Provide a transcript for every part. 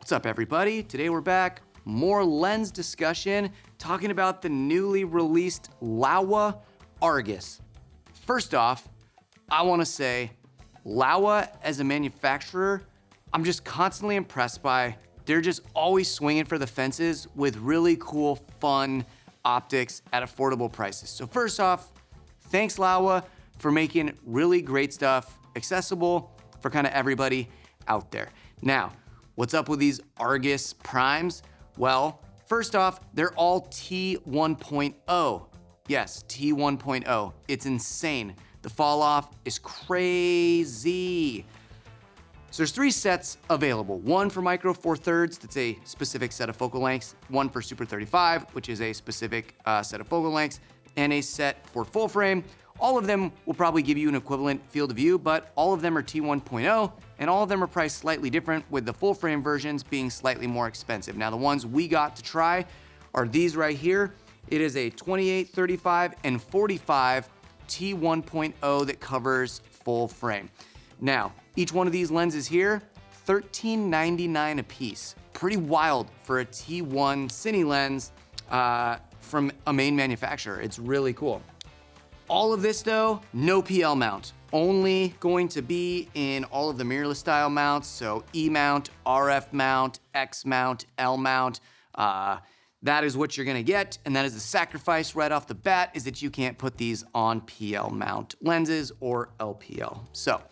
What's up, everybody? Today we're back, more lens discussion, talking about the newly released Laowa Argus. First off, I want to say Laowa as a manufacturer, I'm just constantly impressed by. They're just always swinging for the fences with really cool, fun optics at affordable prices. So first off, thanks Laowa for making really great stuff accessible for kind of everybody out there. Now, what's up with these Argus primes? Well, first off, they're all T1.0. Yes, T1.0. It's insane. The fall off is crazy. So there's 3 sets available. One for micro 4/3, that's a specific set of focal lengths. One for super 35, which is a specific set of focal lengths, and a set for full frame. All of them will probably give you an equivalent field of view, but all of them are T1.0, and all of them are priced slightly different, with the full frame versions being slightly more expensive. Now, the ones we got to try are these right here. It is a 28, 35, and 45 T1.0 that covers full frame. Now, each one of these lenses here, $13.99 a piece. Pretty wild for a T1 cine lens from a main manufacturer. It's really cool. All of this though, no PL mount. Only going to be in all of the mirrorless style mounts, so E mount, RF mount, X mount, L mount. That is what you're gonna get, and that is the sacrifice right off the bat, is that you can't put these on PL mount lenses or LPL. So, I'm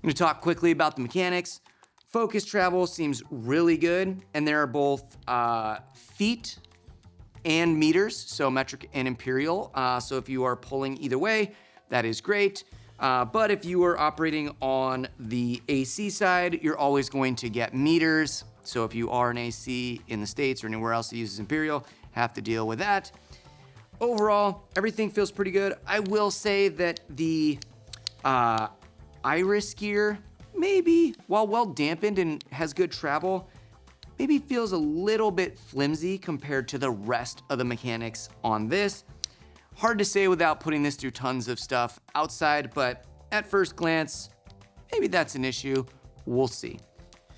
gonna talk quickly about the mechanics. Focus travel seems really good, and there are both feet and meters, so metric and imperial. So if you are pulling either way, that is great. But if you are operating on the AC side, you're always going to get meters. So if you are an AC in the States or anywhere else that uses imperial, have to deal with that. Overall, everything feels pretty good. I will say that the iris gear, maybe, while well dampened and has good travel, maybe feels a little bit flimsy compared to the rest of the mechanics on this. Hard to say without putting this through tons of stuff outside, but at first glance, maybe that's an issue. We'll see.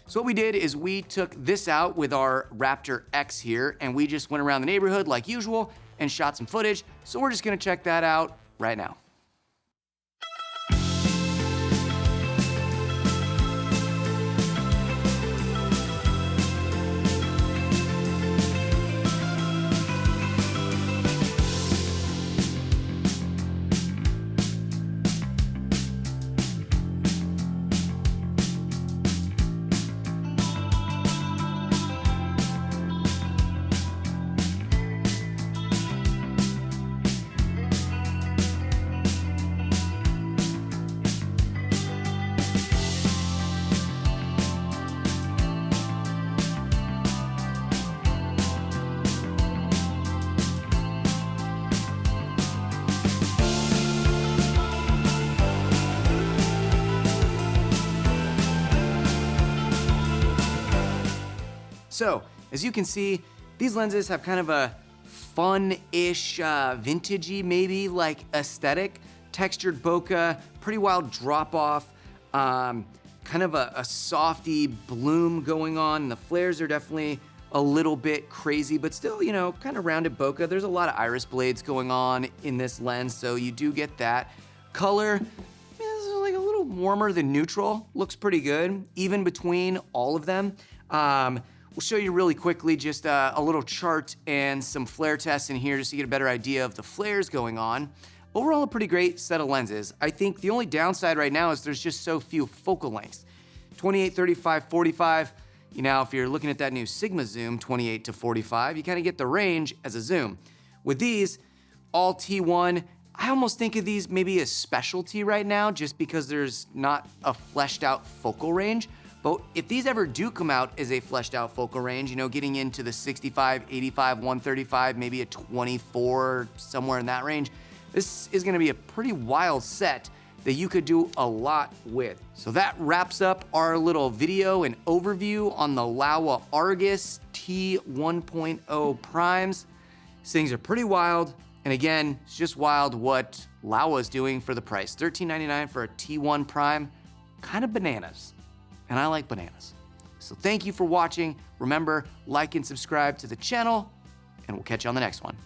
So what we did is we took this out with our Raptor X here, and we just went around the neighborhood like usual and shot some footage. So we're just gonna check that out right now. So, as you can see, these lenses have kind of a fun-ish, vintagey maybe, like aesthetic. Textured bokeh, pretty wild drop-off, kind of a softy bloom going on. And the flares are definitely a little bit crazy, but still, you know, kind of rounded bokeh. There's a lot of iris blades going on in this lens, so you do get that. Color, is like a little warmer than neutral. Looks pretty good, even between all of them. We'll show you really quickly just a little chart and some flare tests in here just to get a better idea of the flares going on. Overall, a pretty great set of lenses. I think the only downside right now is there's just so few focal lengths. 28, 35, 45. You know, if you're looking at that new Sigma zoom, 28 to 45, you kind of get the range as a zoom. With these, all T1, I almost think of these maybe as specialty right now just because there's not a fleshed out focal range. But if these ever do come out as a fleshed out focal range, you know, getting into the 65, 85, 135, maybe a 24, somewhere in that range, this is gonna be a pretty wild set that you could do a lot with. So that wraps up our little video and overview on the Laowa Argus T1.0 primes. These things are pretty wild. And again, it's just wild what Laowa is doing for the price. $13.99 for a T1 prime, kind of bananas. And I like bananas. So thank you for watching. Remember, like and subscribe to the channel, and we'll catch you on the next one.